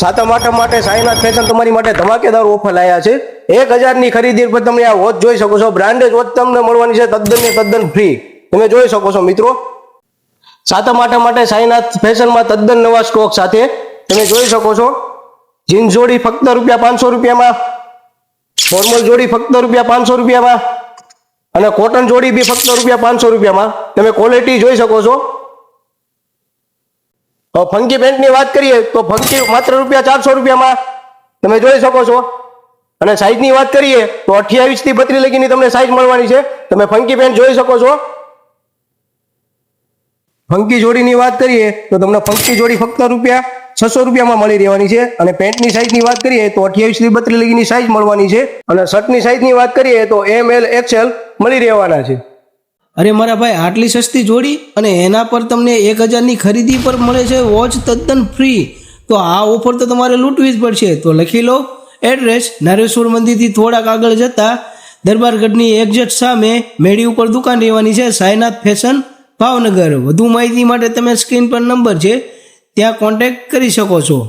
સાતમ આઠમ માટે સાઈનાથ ફેશન તમારી માટે ધમાકેદાર ઓફર લાયા છે। 1000 ની ખરીદી પર તમે આ વોચ જોઈ શકો છો। બ્રાન્ડેડ વોચ તમને મળવાની છે તદ્દન ને તદ્દન ફ્રી। તમે જોઈ શકો છો મિત્રો, સાતમ આઠમ માટે સાઈનાથ ફેશનમાં તદ્દન નવા સ્ટોક સાથે તમે જોઈ શકો છો। જીન્સ જોડી ફક્ત ₹500 માં, ફોર્મલ જોડી ફક્ત ₹500 માં અને કોટન જોડી બી ફક્ત ₹500 માં। તમે ક્વોલિટી જોઈ શકો છો। ફંકી પેન્ટ ની વાત કરીએ તો ફંકી માત્ર ₹400 માં તમે જોઈ શકો છો। અને સાઈઝ ની વાત કરીએ તો 28 થી 32 લગીની તમને સાઈઝ મળવાની છે। તમે ફંકી પેન્ટ જોઈ શકો છો। ફંકી જોડી ની વાત કરીએ તો તમને ફંકી જોડી ફક્ત ₹600 માં મળી રહેવાની છે। અને પેન્ટ ની સાઈઝ ની વાત કરીએ તો 28 થી 32 લગીની સાઈઝ મળવાની છે। અને શર્ટ ની સાઈઝ ની વાત કરીએ તો ML XL મળી રહેવાના છે। અરે મારા ભાઈ, આટલી સસ્તી જોડી અને એના પર તમને 1000 ની ખરીદી પર મળે છે વોચ તદ્દન ફ્રી। તો આ ઓફર તો તમારે લૂંટવી જ પડશે। તો લખી લો એડ્રેસ, નારેશ્વર મંદિરથી થોડાક આગળ જતા દરબારગઢની એક્ઝેક્ટ સામે મેડી ઉપર દુકાન રહેવાની છે, સાઈનાથ ફેશન ભાવનગર। વધુ માહિતી માટે તમે સ્ક્રીન પર નંબર છે ત્યાં કોન્ટેક્ટ કરી શકો છો।